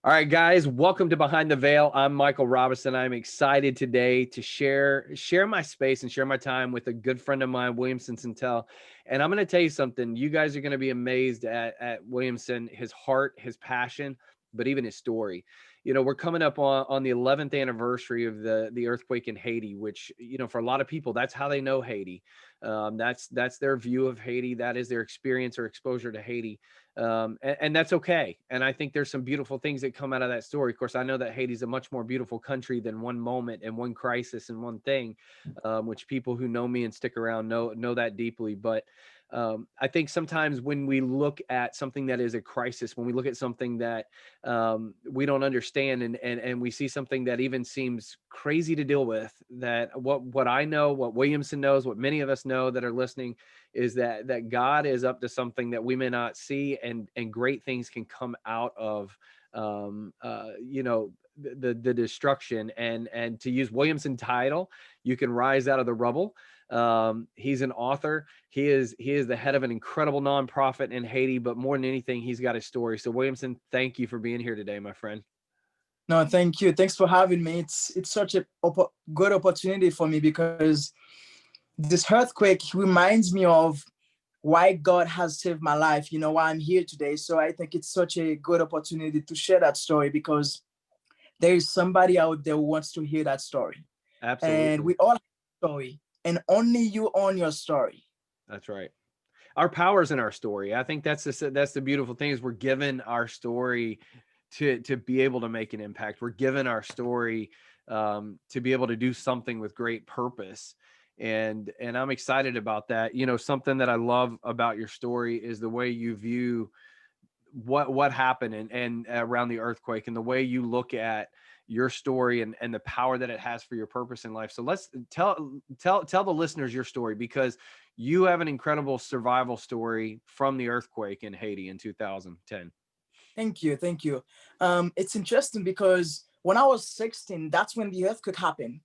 All right, guys, welcome to Behind the Veil. I'm Michael Robinson. I'm excited today to share my space and share my time with a good friend of mine, Williamson Sintyl. And I'm going to tell you something. You guys are going to be amazed at Williamson, his heart, his passion, but even his story. You know, we're coming up on the 11th anniversary of the earthquake in Haiti, which, you know, for a lot of people, that's how they know Haiti. That's their view of Haiti. That is their experience or exposure to Haiti. And that's okay. And I think there's some beautiful things that come out of that story. Of course, I know that Haiti's a much more beautiful country than one moment and one crisis and one thing, which people who know me and stick around know that deeply. But I think sometimes when we look at something that is a crisis, when we look at something that we don't understand, and we see something that even seems crazy to deal with, that what I know, what Williamson knows, what many of us know that are listening, is that God is up to something that we may not see, and great things can come out of you know, the destruction. And to use Williamson's title, you can rise out of the rubble. He's an author. He is the head of an incredible nonprofit in Haiti, but more than anything, he's got a story. So Williamson, thank you for being here today, my friend. No, thank you. Thanks for having me. It's such a good opportunity for me because this earthquake reminds me of why God has saved my life. You know why I'm here today. So I think it's such a good opportunity to share that story because there is somebody out there who wants to hear that story, and Absolutely. we all have a story, and only you own your story. That's right. Our power's in our story. I think that's the beautiful thing, is we're given our story to be able to make an impact. We're given our story to be able to do something with great purpose. And I'm excited about that. You know, something that I love about your story is the way you view what happened and around the earthquake, and the way you look at your story and the power that it has for your purpose in life. So let's tell the listeners your story, because you have an incredible survival story from the earthquake in Haiti in 2010. Thank you, thank you. It's interesting because when I was 16, that's when the earthquake happened.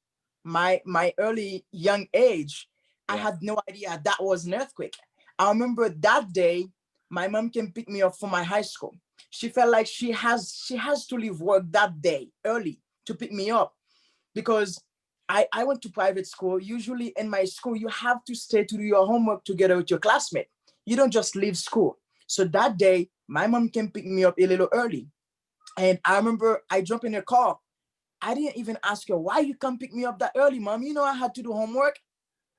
My early young age, I Yeah. had no idea that was an earthquake. I remember that day, my mom came pick me up from my high school. She felt like she has to leave work that day early to pick me up because I went to private school. Usually in my school, you have to stay to do your homework together with your classmate. You don't just leave school. So that day, my mom came pick me up a little early. And I remember I jumped in her car. I didn't even ask her, why you come pick me up that early, mom? You know I had to do homework.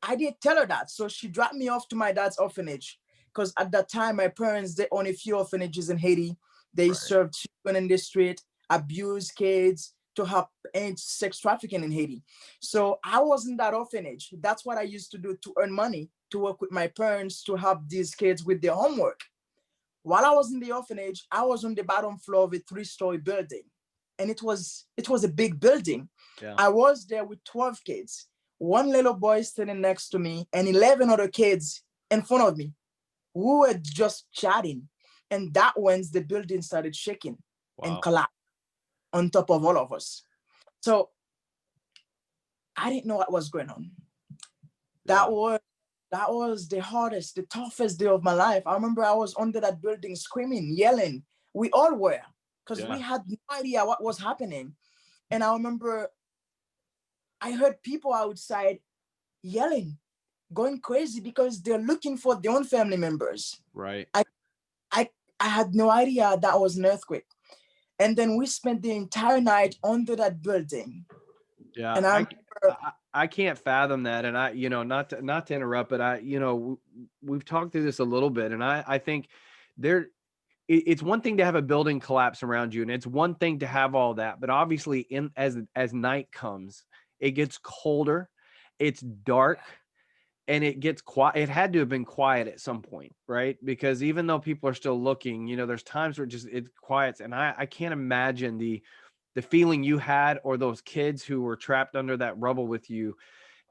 I didn't tell her that. So she dropped me off to my dad's orphanage. Because at that time, my parents, they own a few orphanages in Haiti. They Right. serve children in the street, abuse kids to help end sex trafficking in Haiti. So I was in that orphanage. That's what I used to do to earn money, to work with my parents to help these kids with their homework. While I was in the orphanage, I was on the bottom floor of a three-story building. And it was a big building. Yeah. I was there with 12 kids, one little boy standing next to me, and 11 other kids in front of me who were just chatting. And that when the building started shaking and Wow. collapsed on top of all of us. So I didn't know what was going on. That Yeah. was that was the hardest, the toughest day of my life. I remember I was under that building screaming, yelling. We all were, because we Yeah. had no idea what was happening. And I remember I heard people outside yelling, going crazy because they're looking for their own family members. Right. I I I had no idea that was an earthquake. And then we spent the entire night under that building. Yeah. And I remember, I can't fathom that. And you know, not to interrupt, but you know, we've talked through this a little bit, and I think there, it's one thing to have a building collapse around you, and it's one thing to have all that, but obviously in as night comes, it gets colder, it's dark, and it gets quiet. It had to have been quiet at some point, right? Because even though people are still looking, you know, there's times where it quiets, and I can't imagine the feeling you had, or those kids who were trapped under that rubble with you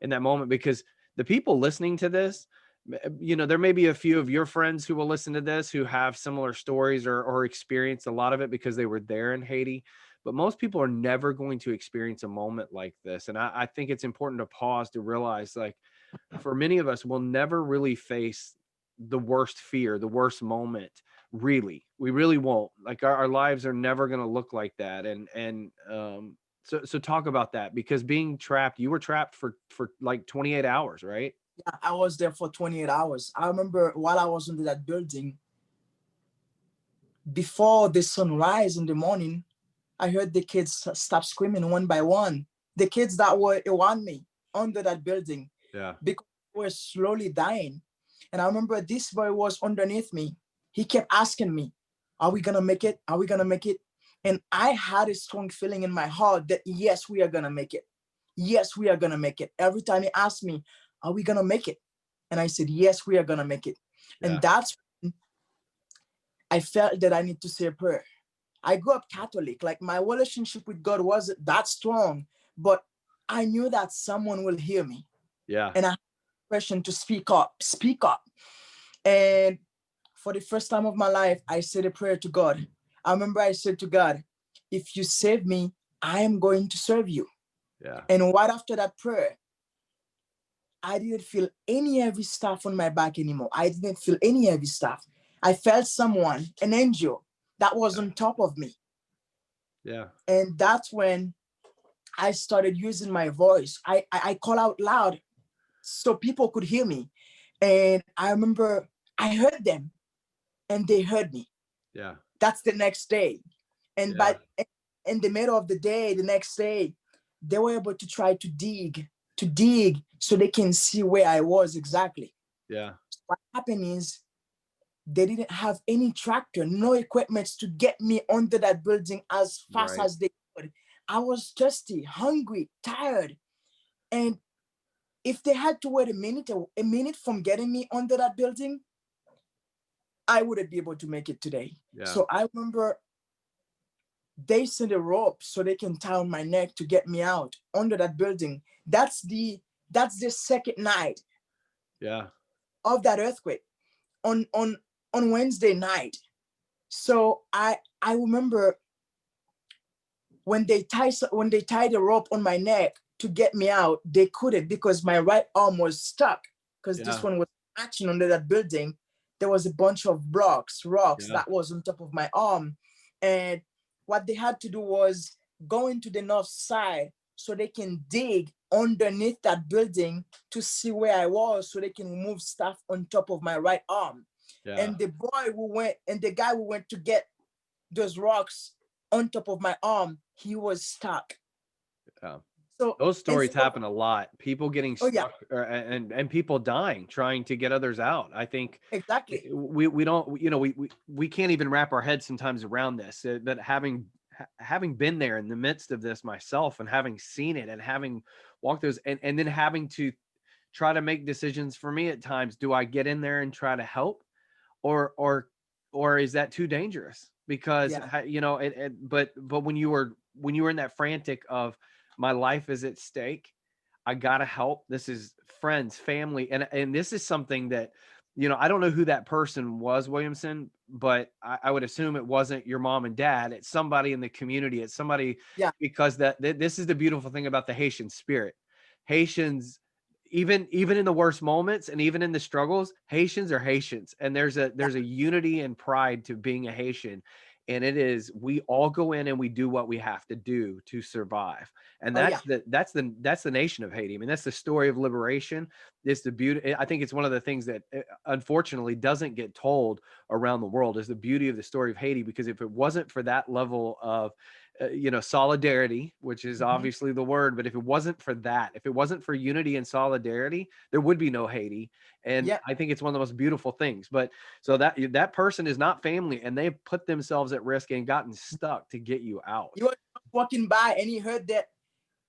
in that moment. Because the people listening to this, you know, there may be a few of your friends who will listen to this who have similar stories, or experienced a lot of it because they were there in Haiti. But most people are never going to experience a moment like this. And I think it's important to pause to realize, like, for many of us, we'll never really face the worst fear, the worst moment Really, we really won't. Like our lives are never going to look like that. So talk about that, because being trapped, you were trapped for like 28 hours, right? Yeah, I was there for 28 hours. I remember while I was under that building, before the sunrise in the morning, I heard the kids stop screaming one by one. The kids that were around me under that building, Yeah. because they were slowly dying. And I remember this boy was underneath me. He kept asking me, "Are we gonna make it? Are we gonna make it?" And I had a strong feeling in my heart that yes, we are gonna make it. Yes, we are gonna make it. Every time he asked me, "Are we gonna make it?" And I said, "Yes, we are gonna make it." And Yeah. that's when I felt that I need to say a prayer. I grew up Catholic. Like my relationship with God wasn't that strong, but I knew that someone will hear me. Yeah. And I had a question to speak up, speak up. And for the first time of my life, I said a prayer to God. I remember I said to God, if you save me, I am going to serve you. Yeah. And right after that prayer, I didn't feel any heavy stuff on my back anymore. I didn't feel any heavy stuff. I felt someone, an angel, that was Yeah. on top of me. Yeah. And that's when I started using my voice. I call out loud so people could hear me. And I remember I heard them and they heard me. Yeah. That's the next day. And Yeah. by in the middle of the day, the next day, they were able to try to dig so they can see where I was exactly. Yeah. What happened is they didn't have any tractor, no equipment to get me under that building as fast Right. as they could. I was thirsty, hungry, tired. And if they had to wait a minute from getting me under that building, I wouldn't be able to make it today. Yeah. So I remember they sent a rope so they can tie on my neck to get me out under that building. That's the second night Yeah. of that earthquake on Wednesday night. So I remember when they tied the rope on my neck to get me out, they couldn't because my right arm was stuck because this Yeah. one was catching under that building. There was a bunch of rocks Yeah. that was on top of my arm. And what they had to do was go into the north side so they can dig underneath that building to see where I was so they can remove stuff on top of my right arm. Yeah. And the guy who went to get those rocks on top of my arm, he was stuck. Yeah. So Those stories instead of, happen a lot. People getting oh yeah, stuck, and people dying trying to get others out. I think exactly. we don't, we can't even wrap our heads sometimes around this. But having been there in the midst of this myself, and having seen it, and having walked those, and then having to try to make decisions for me at times. Do I get in there and try to help, or or or is that too dangerous? Because Yeah. but when you were in that frantic of my life is at stake, I gotta help. This is friends, family, and this is something that, I don't know who that person was, Williamson, but I would assume it wasn't your mom and dad. It's somebody in the community. It's somebody, Yeah. because this is the beautiful thing about the Haitian spirit. Haitians, even in the worst moments and even in the struggles, Haitians are Haitians, and there's a unity and pride to being a Haitian. And it is, we all go in and we do what we have to do to survive. And Oh yeah. that's the nation of Haiti. I mean, that's the story of liberation. It's the beauty. I think it's one of the things that unfortunately doesn't get told around the world, is the beauty of the story of Haiti. Because if it wasn't for that level of solidarity, which is Mhm. obviously the word, but if it wasn't for that, if it wasn't for unity and solidarity, there would be no Haiti. And Yeah. I think it's one of the most beautiful things. But so that person is not family, and they've put themselves at risk and gotten stuck to get you out. He was walking by and he heard that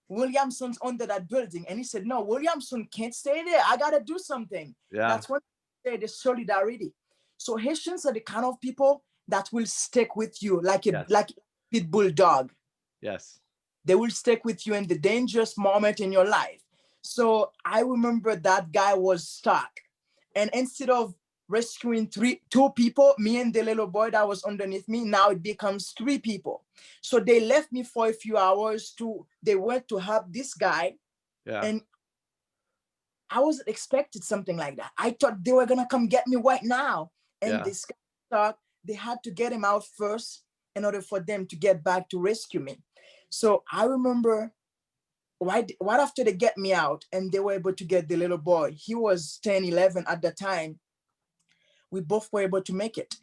Williamson's under that building, and he said, "No, Williamson can't stay there. I gotta do something." Yeah. That's what they say, the solidarity. So Haitians are the kind of people that will stick with you like a Yes. like a pit bull dog. Yes. They will stick with you in the dangerous moment in your life. So I remember that guy was stuck. And instead of rescuing two people, me and the little boy that was underneath me, now it becomes three people. So they left me for a few hours they went to help this guy. Yeah. And I wasn't expected something like that. I thought they were gonna come get me right now. And Yeah. this guy stuck. they had to get him out first in order for them to get back to rescue me. So I remember right after they get me out and they were able to get the little boy, he was 10, 11 at the time. We both were able to make it.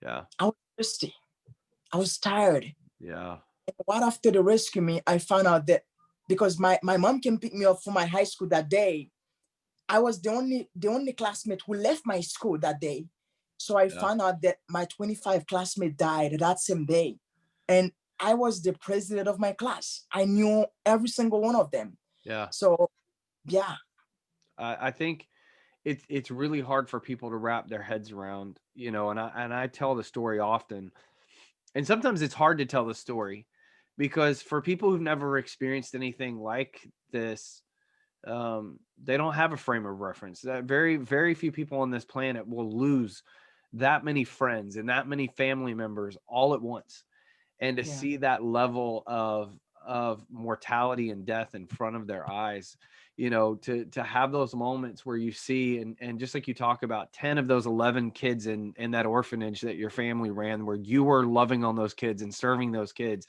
Yeah. I was thirsty. I was tired. Yeah. And right after they rescued me, I found out that because my mom came pick me up from my high school that day, I was the only classmate who left my school that day. So I found out that my 25 classmate died that same day. And I was the president of my class. I knew every single one of them. Yeah. So yeah. I think it's really hard for people to wrap their heads around, you know, and I tell the story often. And sometimes it's hard to tell the story because for people who've never experienced anything like this, they don't have a frame of reference. Very, very few people on this planet will lose that many friends and that many family members all at once. And to see that level of mortality and death in front of their eyes, you know, to have those moments where you see, and just like you talk about 10 of those 11 kids in that orphanage that your family ran, where you were loving on those kids and serving those kids,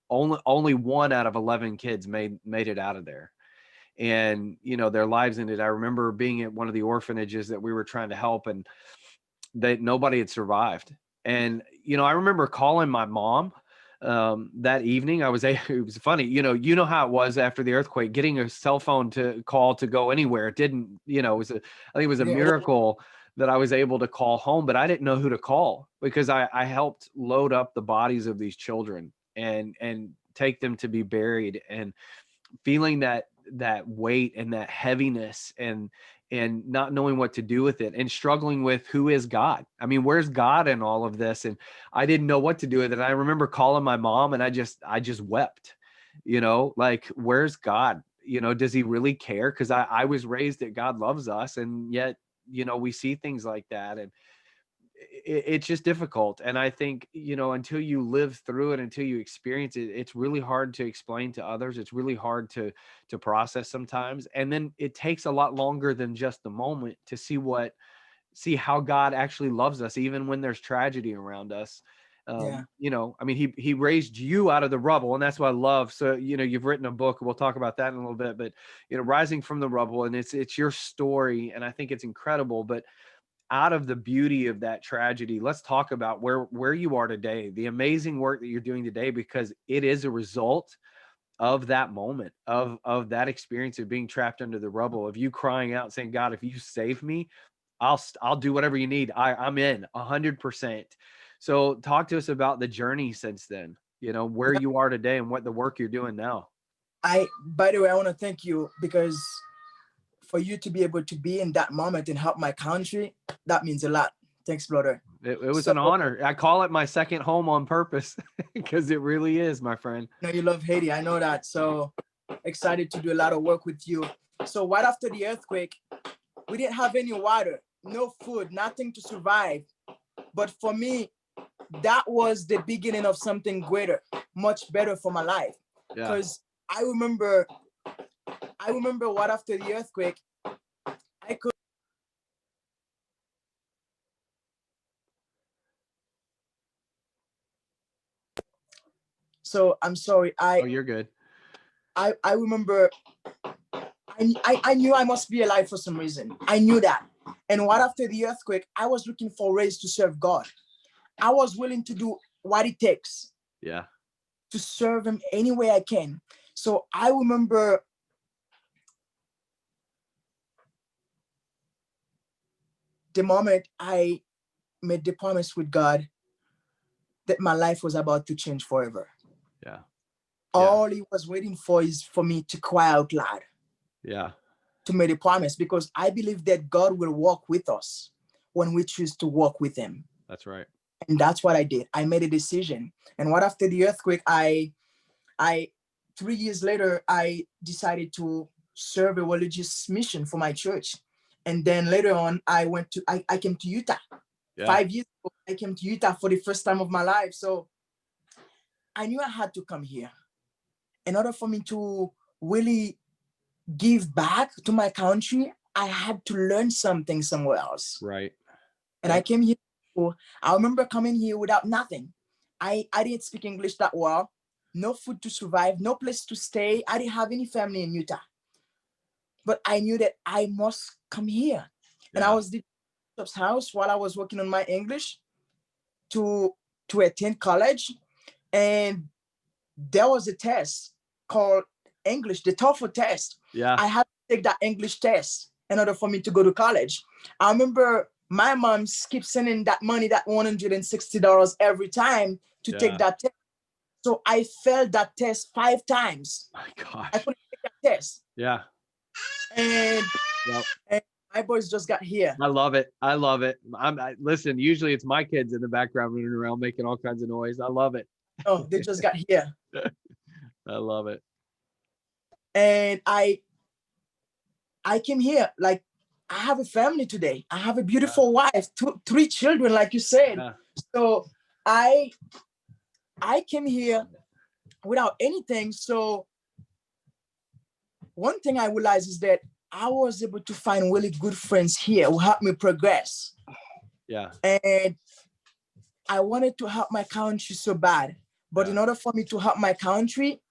only 1 out of 11 kids made it out of there. And, you know, their lives ended. I remember being at one of the orphanages that we were trying to help, and nobody had survived. And, you know, I remember calling my mom that evening. It was funny, you know how it was after the earthquake, getting a cell phone to call to go anywhere. It didn't, you know, I think it was a miracle that I was able to call home, but I didn't know who to call because I helped load up the bodies of these children and take them to be buried, and feeling that weight and that heaviness and not knowing what to do with it and struggling with who is God. I mean, where's God in all of this? And I didn't know what to do with it. And I remember calling my mom and I just wept, you know, like, where's God? You know, does he really care? Because I was raised that God loves us. And yet, you know, we see things like that. And it's just difficult. And I think, you know, until you live through it, until you experience it, it's really hard to explain to others. It's really hard to process sometimes. And then it takes a lot longer than just the moment to see how God actually loves us, even when there's tragedy around us. You know, I mean, he raised you out of the rubble, and that's what I love. So, you know, you've written a book, we'll talk about that in a little bit, but, you know, rising from the rubble, and it's your story. And I think it's incredible, but out of the beauty of that tragedy, let's talk about where you are today, the amazing work that you're doing today, because it is a result of that moment, of that experience of being trapped under the rubble, of you crying out saying, God, if you save me, I'll do whatever you need. I'm in 100%. So talk to us about the journey since then, you know, where you are today and what the work you're doing now. By the way, I want to thank you, because for you to be able to be in that moment and help my country, that means a lot. Thanks, brother. It was an honor. I call it my second home on purpose because it really is, my friend. I know you love Haiti. I know that. So excited to do a lot of work with you. So right after the earthquake, we didn't have any water, no food, nothing to survive. But for me, that was the beginning of something greater, much better for my life. Because I remember right after the earthquake, I could. So I'm sorry. Oh, you're good. I remember I knew I must be alive for some reason. I knew that. And right after the earthquake, I was looking for ways to serve God. I was willing to do what it takes. Yeah. To serve him any way I can. So I remember the moment I made the promise with God that my life was about to change forever. Yeah. All he was waiting for is for me to cry out loud. Yeah. To make a promise, because I believe that God will walk with us when we choose to walk with him. That's right. And that's what I did. I made a decision. And right after the earthquake, I 3 years later, I decided to serve a religious mission for my church. And then later on, I came to Utah. 5 years ago, I came to Utah for the first time of my life. So I knew I had to come here in order for me to really give back to my country. I had to learn something somewhere else. Right. And I came here So I remember coming here without nothing. I didn't speak English that well, no food to survive, no place to stay. I didn't have any family in Utah, but I knew that I must come here. And I Yeah. was at the house while I was working on my English to attend college. And there was a test called English, the TOEFL test. Yeah. I had to take that English test in order for me to go to college. I remember my mom kept sending that money, that $160 every time to take Yeah. that test. So I failed that test 5 times. My I gosh. couldn't take that test. Yeah. And, Well, and my boys just got here. I love it. I love it. Listen, usually it's my kids in the background running around making all kinds of noise. I love it. Oh, they just got here. I love it. And I came here like I have a family today. I have a beautiful wife, three children, like you said. Yeah. So I came here without anything. So one thing I realized is that I was able to find really good friends here who helped me progress. Yeah. And I wanted to help my country so bad. But in order for me to help my country,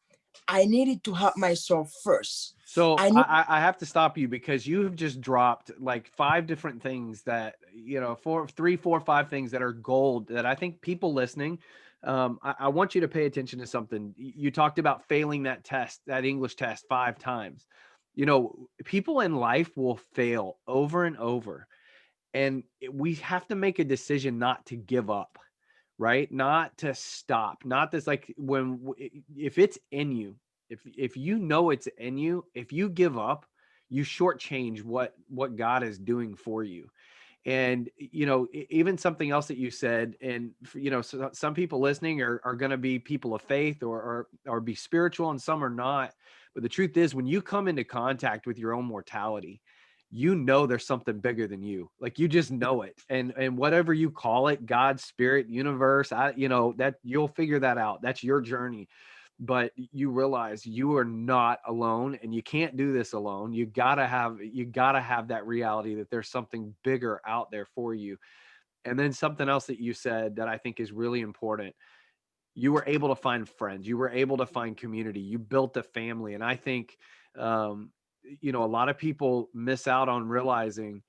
I needed to help myself first. So I have to stop you because you have just dropped like 5 different things that, you know, 3, 4, 5 things that are gold that I think people listening, I want you to pay attention to something. You talked about failing that test, that English test 5 times. You know, people in life will fail over and over. And we have to make a decision not to give up, right? Not to stop, not this like if it's in you, if you know it's in you, if you give up, you shortchange what God is doing for you. And, you know, even something else that you said, and, you know, so some people listening are going to be people of faith or be spiritual and some are not. But the truth is, when you come into contact with your own mortality, you know, there's something bigger than you. Like you just know it. And whatever you call it, God, spirit, universe, you know, that you'll figure that out. That's your journey. But you realize you are not alone and you can't do this alone. You gotta have that reality that there's something bigger out there for you. And then something else that you said that I think is really important. You were able to find friends. You were able to find community. You built a family. And I think, you know, a lot of people miss out on realizing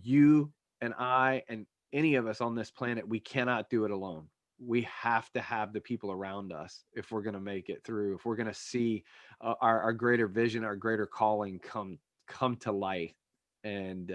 you and I and any of us on this planet, we cannot do it alone. We have to have the people around us if we're going to make it through, if we're going to see our greater vision, our greater calling come to life. And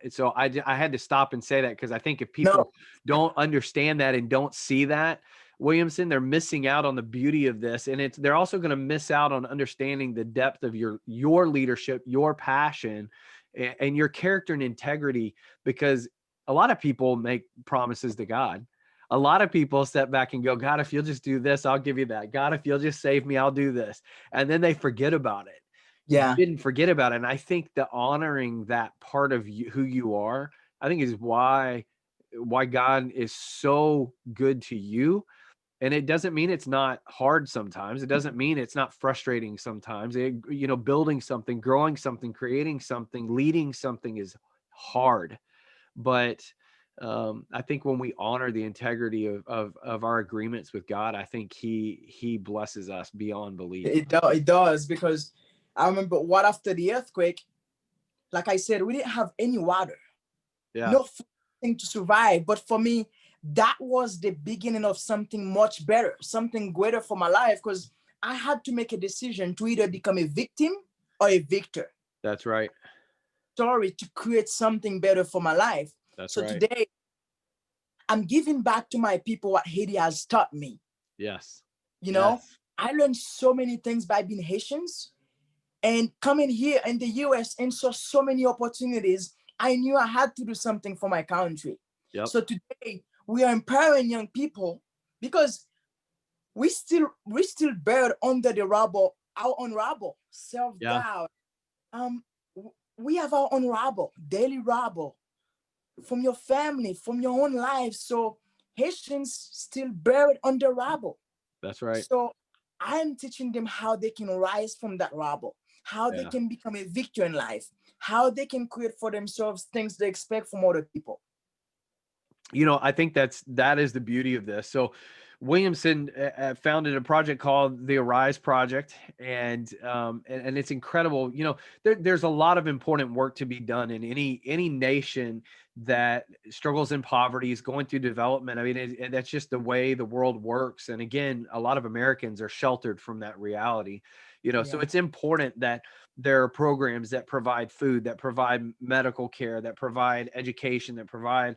so I had to stop and say that because I think if people don't understand that and don't see that, Williamson, they're missing out on the beauty of this. And they're also going to miss out on understanding the depth of your leadership, your passion, and your character and integrity, because a lot of people make promises to God. A lot of people step back and go, God, if you'll just do this, I'll give you that. God, if you'll just save me, I'll do this. And then they forget about it. Yeah. You didn't forget about it. And I think the honoring that part of you, who you are, I think is why God is so good to you. And it doesn't mean it's not hard sometimes. It doesn't mean it's not frustrating sometimes. You know, building something, growing something, creating something, leading something is hard. But I think when we honor the integrity of our agreements with God, I think he blesses us beyond belief. It does, because I remember what after the earthquake, like I said, we didn't have any water, no thing to survive. But for me, that was the beginning of something much better, something greater for my life, because I had to make a decision to either become a victim or a victor. That's right. Story to create something better for my life. That's so right. Today, I'm giving back to my people what Haiti has taught me. Yes. You know, I learned so many things by being Haitians, and coming here in the US and saw so many opportunities. I knew I had to do something for my country. Yep. So today we are empowering young people, because we still buried under the rubble, our own rubble, self-doubt. We have our own rubble, daily rubble, from your family, from your own life. So Haitians still buried under rubble. That's right. So I'm teaching them how they can rise from that rubble, how they can become a victor in life, how they can create for themselves things they expect from other people. I think that is the beauty of this. So Williamson founded a project called the Arise Project, and it's incredible. There's a lot of important work to be done in any nation that struggles in poverty, is going through development. I mean, and that's just the way the world works. And again, a lot of Americans are sheltered from that reality. So Yeah. it's important that there are programs that provide food, that provide medical care, that provide education, that provide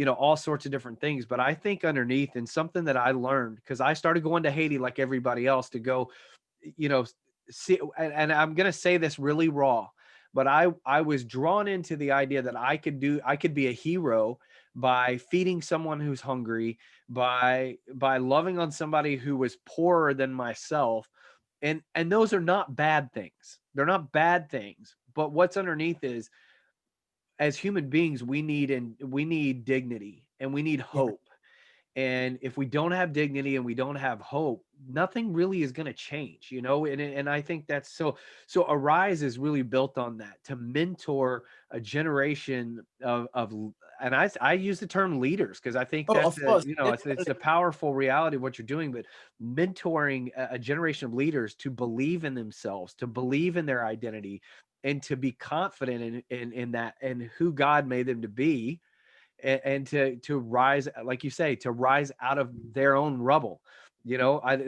all sorts of different things. But I think underneath, and something that I learned, because I started going to Haiti like everybody else to go, you know, see, and I'm going to say this really raw, but I was drawn into the idea that I could be a hero by feeding someone who's hungry, by loving on somebody who was poorer than myself. And those are not bad things. They're not bad things. But what's underneath is, as human beings, we need dignity and we need Yeah. hope. And if we don't have dignity and we don't have hope, nothing really is going to change, and I think that's so Arise is really built on that, to mentor a generation of and I use the term leaders, because I think Oh, that's of course. it's a Definitely. powerful reality of what you're doing. But mentoring a generation of leaders to believe in themselves, to believe in their identity, and to be confident in that and who God made them to be, and to rise, like you say, to rise out of their own rubble.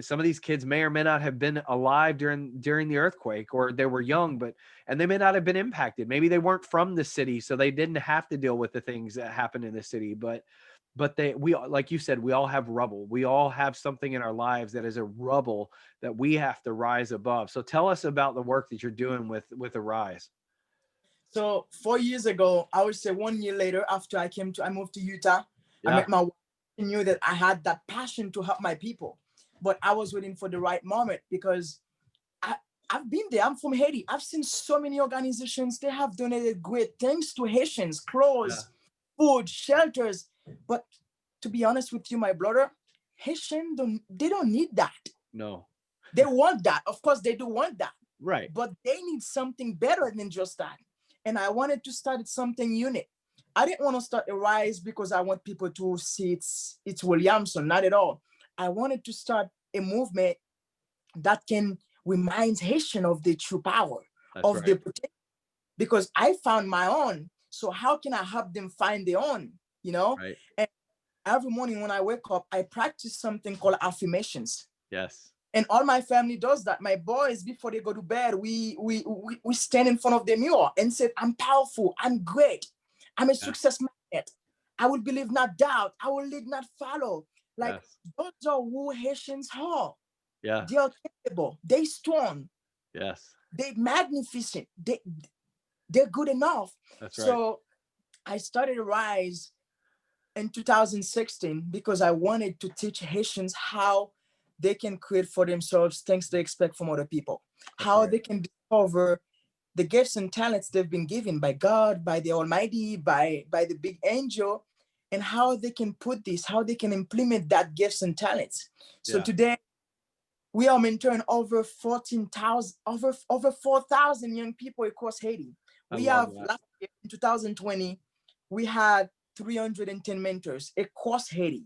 Some of these kids may or may not have been alive during the earthquake, or they were young, and they may not have been impacted. Maybe they weren't from the city, so they didn't have to deal with the things that happened in the city. But we, like you said, we all have rubble. We all have something in our lives that is a rubble that we have to rise above. So tell us about the work that you're doing with Arise. So 4 years ago, I would say 1 year later, after I moved to Utah. I Yeah. met my wife. She knew that I had that passion to help my people, but I was waiting for the right moment, because I, I've been there. I'm from Haiti. I've seen so many organizations. They have donated great things to Haitians, Yeah. clothes, food, shelters. But to be honest with you, my brother, they don't need that. No. They want that. Of course, they do want that, Right. but they need something better than just that. And I wanted to start something unique. I didn't want to start a Rise because I want people to see it's Williamson, not at all. I wanted to start a movement that can remind Haitian of the true power That's of the right. potential, because I found my own. So how can I help them find their own? You know? Right. And every morning when I wake up, I practice something called affirmations. Yes. And all my family does that. My boys, before they go to bed, we stand in front of the mirror and say, I'm powerful, I'm great, I'm a Yes. success magnet. I will believe, not doubt. I will lead, not follow. Like, Yes. those are who Haitians are. Yeah. They are capable, they strong, Yes. they magnificent, they're good enough. That's right. So I started Rise in 2016 because I wanted to teach Haitians how they can create for themselves things they expect from other people, That's how right. they can discover the gifts and talents they've been given by God, by the Almighty, by the big angel, and how they can put this, how they can implement that gifts and talents. So Yeah. today we are mentoring over 14,000, over 4,000 young people across Haiti. I We love have, that. last year in 2020, we had 310 mentors across Haiti.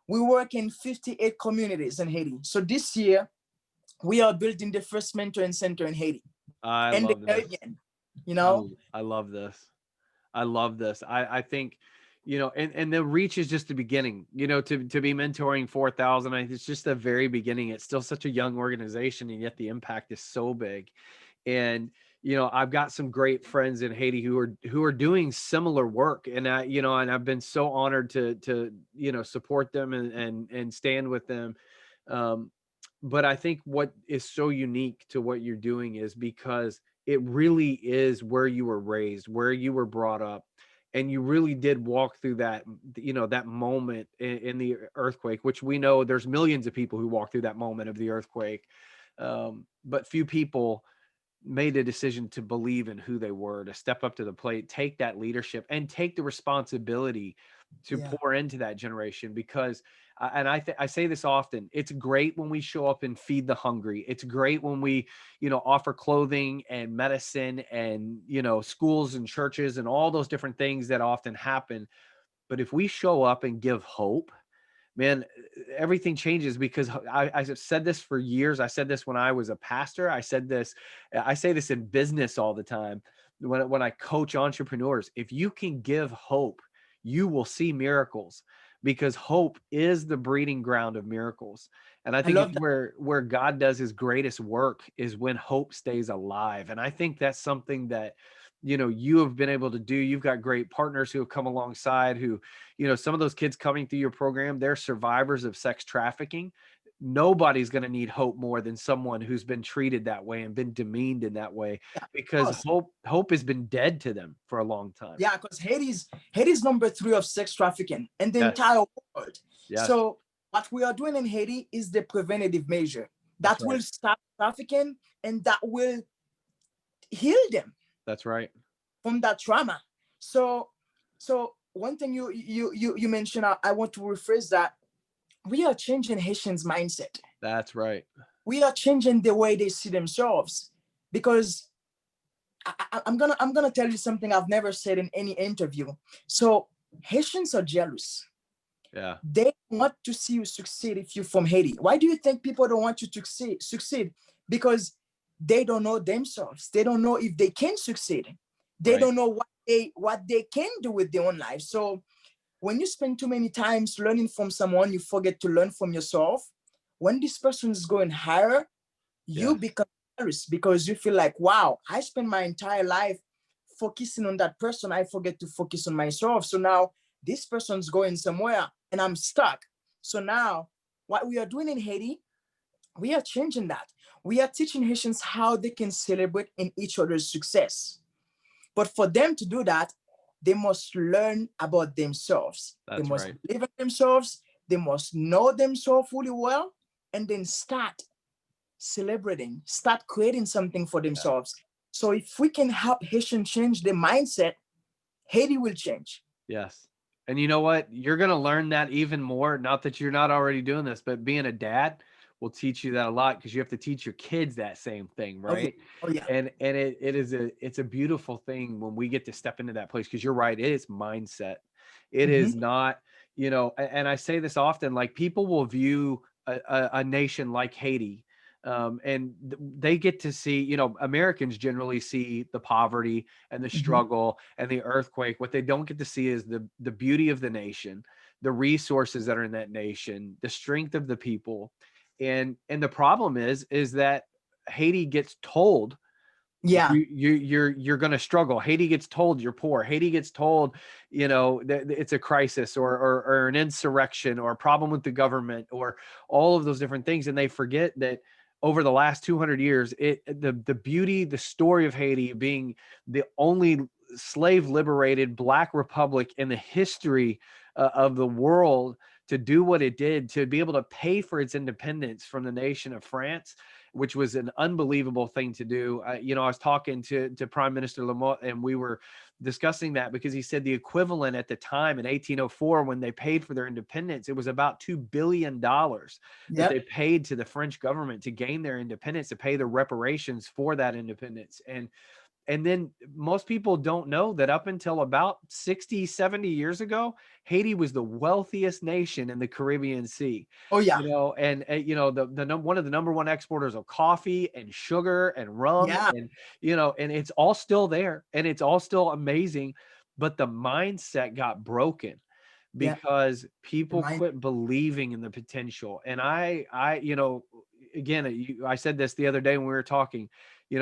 We work in 58 communities in Haiti. So this year, we are building the first mentoring center in Haiti I and the love this. Caribbean, you know? I love this. I love this. I think, and the reach is just the beginning, to be mentoring 4,000. It's just the very beginning. It's still such a young organization, and yet the impact is so big. And, I've got some great friends in Haiti who are doing similar work. And and I've been so honored to support them and stand with them. Um, but I think what is so unique to what you're doing is because it really is where you were raised, where you were brought up, and you really did walk through that, that moment in the earthquake, which we know there's millions of people who walk through that moment of the earthquake. But few people made a decision to believe in who they were, to step up to the plate, take that leadership, and take the responsibility to Yeah. pour into that generation. Because, and I say this often, it's great when we show up and feed the hungry. It's great when we, offer clothing and medicine and, schools and churches and all those different things that often happen. But if we show up and give hope, man, everything changes. Because I've said this for years. I said this when I was a pastor. I say this in business all the time. When I coach entrepreneurs, if you can give hope, you will see miracles, because hope is the breeding ground of miracles. And I I think love it's that. where God does his greatest work, is when hope stays alive. And I think that's something that, you have been able to do. You've got great partners who have come alongside, who, some of those kids coming through your program, they're survivors of sex trafficking. Nobody's going to need hope more than someone who's been treated that way and been demeaned in that way, Yeah, of because course. hope has been dead to them for a long time. Yeah, because Haiti's number 3 of sex trafficking in the Yes. entire world. Yes. So what we are doing in Haiti is the preventative measure That's that right. will stop trafficking and that will heal them That's right. from that trauma. So one thing you mentioned, I want to rephrase that. We are changing Haitians' mindset. That's right. We are changing the way they see themselves, because I'm gonna tell you something I've never said in any interview. So Haitians are jealous. Yeah. They want to see you succeed if you're from Haiti. Why do you think people don't want you to succeed? Because they don't know themselves. They don't know if they can succeed. They Right. don't know what they can do with their own life. So when you spend too many times learning from someone, you forget to learn from yourself. When this person is going higher, you Yes. become jealous, because you feel like, wow, I spent my entire life focusing on that person. I forget to focus on myself. So now this person's going somewhere and I'm stuck. So now what we are doing in Haiti, we are changing that. We are teaching Haitians how they can celebrate in each other's success. But for them to do that, they must learn about themselves. They That's must right. believe in themselves. They must know themselves really well, and then start celebrating, start creating something for Yeah. themselves. So if we can help Haitians change their mindset, Haiti will change. Yes. And you know what? You're going to learn that even more. Not that you're not already doing this, but being a dad will teach you that a lot, because you have to teach your kids that same thing, Oh yeah. right? Oh yeah. And it's a beautiful thing when we get to step into that place, because you're right, it is mindset. It Mm-hmm. is not, and I say this often, like, people will view a nation like Haiti, and they get to see, Americans generally see the poverty and the Mm-hmm. struggle and the earthquake. What they don't get to see is the beauty of the nation, the resources that are in that nation, the strength of the people. And the problem is that Haiti gets told, Yeah. you're going to struggle. Haiti gets told you're poor. Haiti gets told, that it's a crisis, or an insurrection, or a problem with the government, or all of those different things. And they forget that over the last 200 years, the beauty, the story of Haiti being the only slave liberated Black republic in the history of the world, to do what it did, to be able to pay for its independence from the nation of France, which was an unbelievable thing to do. I was talking to Prime Minister Lamotte, and we were discussing that, because he said the equivalent at the time in 1804, when they paid for their independence, it was about $2 billion that Yep. they paid to the French government to gain their independence, to pay the reparations for that independence. And then most people don't know that up until about 60, 70 years ago, Haiti was the wealthiest nation in the Caribbean Sea. Oh yeah. And one of the number one exporters of coffee and sugar and rum, Yeah. and it's all still there, and it's all still amazing. But the mindset got broken, Yeah. because The people mind. quit believing in the potential. And again, I said this the other day when we were talking.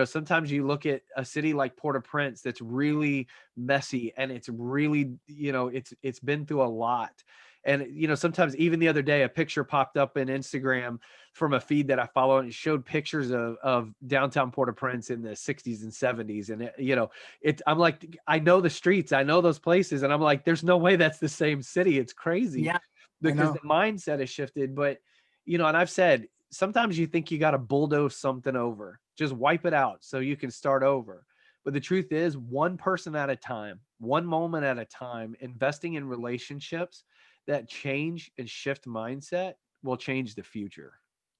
Sometimes you look at a city like Port-au-Prince that's really messy, and it's really, it's been through a lot. And sometimes, even the other day, a picture popped up in Instagram from a feed that I follow, and it showed pictures of downtown Port-au-Prince in the 60s and 70s. And I'm like, I know the streets, I know those places, and I'm like, there's no way that's the same city. It's crazy, Yeah. I because know. the mindset has shifted. But and I've said, sometimes you think you got to bulldoze something over, just wipe it out so you can start over. But the truth is, one person at a time, one moment at a time, investing in relationships that change and shift mindset will change the future.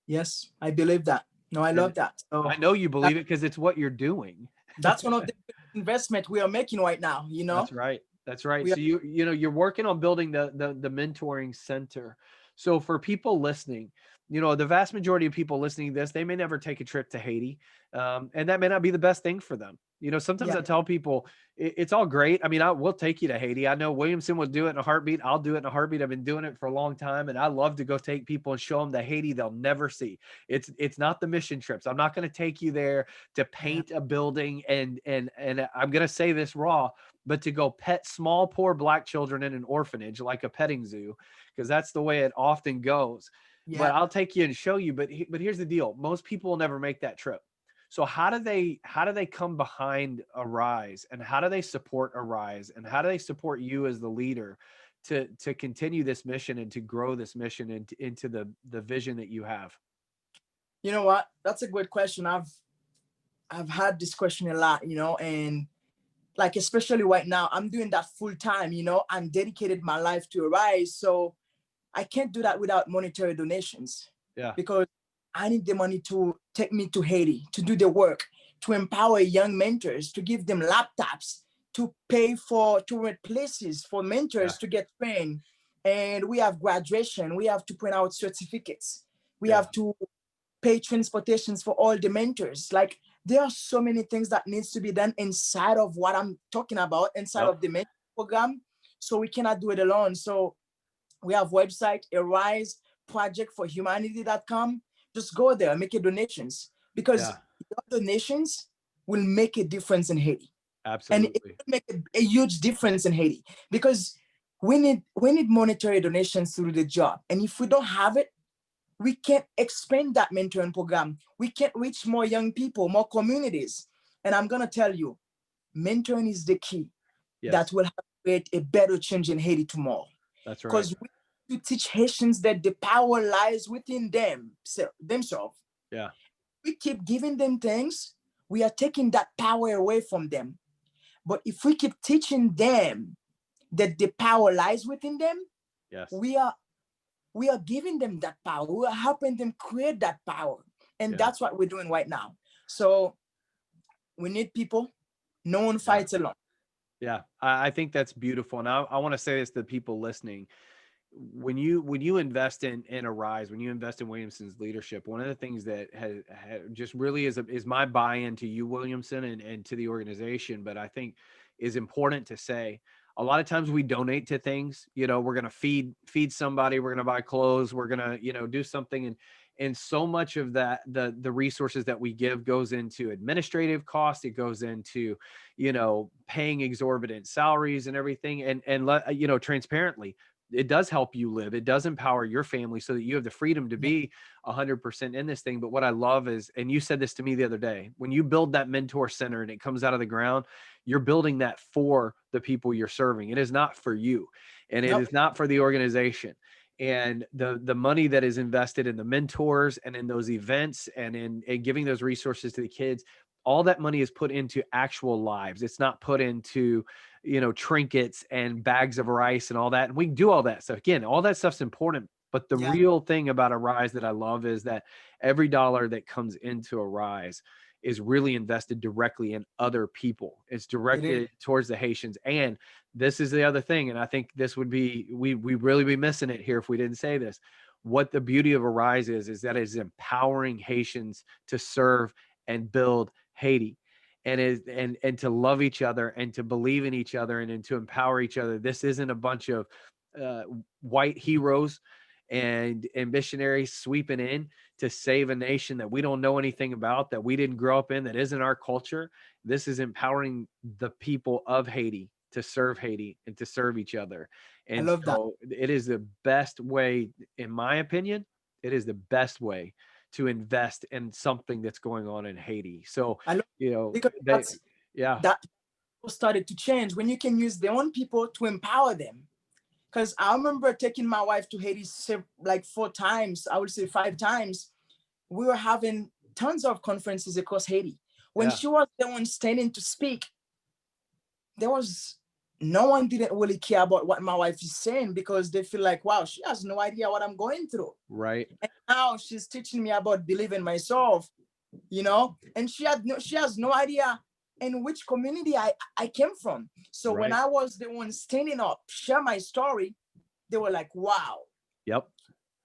Yes, I believe that. No, I And love that. I So know you that, believe it, because it's what you're doing. that's one of the investment we are making right now. That's right. That's right. We So are, you're working on building the mentoring center. So for people listening, the vast majority of people listening to this, they may never take a trip to Haiti, and that may not be the best thing for them. Sometimes yeah, I tell people it's all great. I mean, I will take you to Haiti. I know Williamson will do it in a heartbeat. I'll do it in a heartbeat. I've been doing it for a long time, and I love to go take people and show them the Haiti they'll never see. It's not the mission trips. I'm not going to take you there to yeah, paint a building and I'm going to say this raw, but to go pet small, poor Black children in an orphanage like a petting zoo, because that's the way it often goes. But yeah. I'll take you and show you. But here's the deal: most people will never make that trip. So how do they come behind Arise, and how do they support Arise, and how do they support you as the leader to continue this mission and to grow this mission into the vision that you have? You know what? That's a good question. I've had this question a lot, and like especially right now, I'm doing that full time. I'm dedicated my life to Arise, so I can't do that without monetary donations Yeah, because I need the money to take me to Haiti to do the work, to empower young mentors, to give them laptops, to pay for to rent places for yeah, mentors to get trained. And we have graduation. We have to print out certificates. We yeah, have to pay transportations for all the mentors. Like there are so many things that needs to be done inside of what I'm talking about, inside yep, of the mentor program. So we cannot do it alone. So we have website Arise Project for Humanity.com. Just go there, make your donations yeah, because your donations will make a difference in Haiti, and it absolutely. will make a huge difference in Haiti because we need monetary donations through the job, and if we don't have it, we can't expand that mentoring program. We can't reach more young people, more communities. And I'm gonna tell you, mentoring is the key that Yes, will help create a better change in Haiti tomorrow. that's right. Because we need to teach Haitians that the power lies within them, so themselves. Yeah, We keep giving them things, we are taking that power away from them. But if we keep teaching them that the power lies within them, yes, we are we are giving them that power. We are helping them create that power. And yeah, that's what we're doing right now. So we need people. No one yeah. fights alone. Yeah, I think that's beautiful, and I want to say this to people listening. When you invest in Arise, when you invest in Williamson's leadership, one of the things that has just really is my buy-in to you, Williamson, and to the organization. But I think is important to say. A lot of times we donate to things. We're going to feed somebody. We're going to buy clothes. We're going to do something, and so much of that the resources that we give goes into administrative costs. It goes into paying exorbitant salaries and everything, and transparently, it does help you live. It does empower your family so that you have the freedom to Yeah, be 100% in this thing. But what I love is, and you said this to me the other day, when you build that mentor center and it comes out of the ground, you're building that for the people you're serving. It is not for you, and it nope. is not for the organization. And the money that is invested in the mentors and in those events and in giving those resources to the kids, all that money is put into actual lives. It's not put into trinkets and bags of rice and all that. And we do all that stuff. Again, all that stuff's important. But the Yeah, real thing about Arise that I love is that every dollar that comes into Arise is really invested directly in other people. It's it is. directed towards the Haitians. And this is the other thing. And I think this would be, we really be missing it here if we didn't say this. What the beauty of Arise is that it's empowering Haitians to serve and build Haiti, and to love each other and to believe in each other and to empower each other. This isn't a bunch of uh, white heroes and missionaries sweeping in to save a nation that we don't know anything about, that we didn't grow up in, that isn't our culture. This is empowering the people of Haiti to serve Haiti and to serve each other. I And love that. so it is the best way, in my opinion, it is the best way to invest in something that's going on in Haiti. So, I love because they, yeah, that started to change when you can use their own people to empower them. Because I remember taking my wife to Haiti like 4 times, I would say 5 times. We were having tons of conferences across Haiti. When yeah, she was the one standing to speak, there was no one didn't really care about what my wife is saying because they feel like, wow, she has no idea what I'm going through. right. And now she's teaching me about believing myself, and she has no idea in which community I came from. So when Right. I was the one standing up, share my story, they were like, wow, Yep.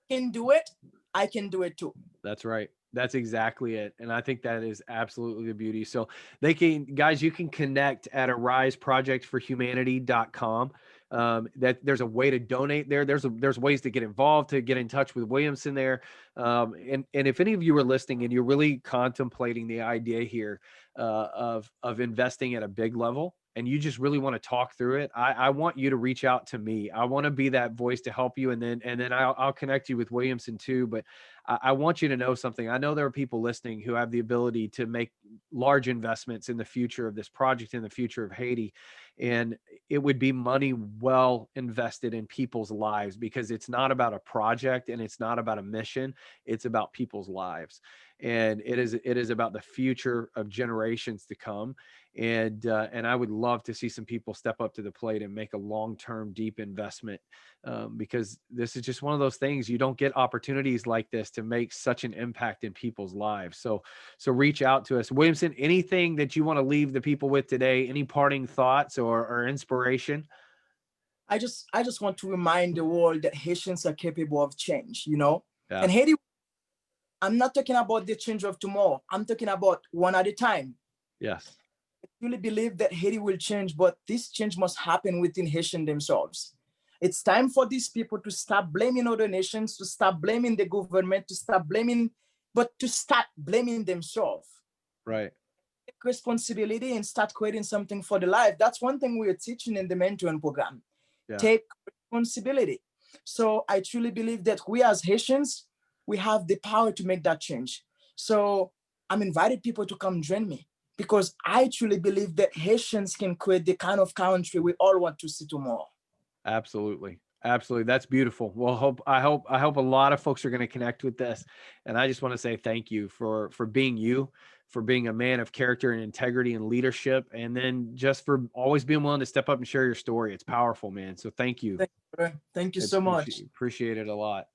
can do it. I can do it too. That's right. That's exactly it. And I think that is absolutely the beauty. So they can, guys, you can connect at ariseprojectforhumanity.com. That there's a way to donate there. There's ways to get involved, to get in touch with Williamson there. And if any of you are listening and you're really contemplating the idea here of investing at a big level, and you just really want to talk through it, I want you to reach out to me. I want to be that voice to help you. And then I'll connect you with Williamson too. But I want you to know something. I know there are people listening who have the ability to make large investments in the future of this project, in the future of Haiti. And it would be money well invested in people's lives, because it's not about a project and it's not about a mission. It's about people's lives. And it is about the future of generations to come. And I would love to see some people step up to the plate and make a long-term, deep investment, because this is just one of those things. You don't get opportunities like this to make such an impact in people's lives. So reach out to us. Williamson, anything that you want to leave the people with today? Any parting thoughts or inspiration? I just want to remind the world that Haitians are capable of change, you know. Yeah. And Haiti, I'm not talking about the change of tomorrow. I'm talking about one at a time. Yes. I really believe that Haiti will change, but this change must happen within Haitians themselves. It's time for these people to stop blaming other nations, to stop blaming the government, to stop blaming, but to start blaming themselves. Right. Take responsibility and start creating something for the life. That's one thing we are teaching in the mentoring program. Yeah. Take responsibility. So I truly believe that we as Haitians, we have the power to make that change. So I'm invited people to come join me, because I truly believe that Haitians can create the kind of country we all want to see tomorrow. Absolutely. Absolutely. That's beautiful. Well, I hope a lot of folks are going to connect with this. And I just want to say thank you for being you, for being a man of character and integrity and leadership. And then just for always being willing to step up and share your story. It's powerful, man. So thank you. Thank you, bro. Thank you I so much. appreciate it a lot.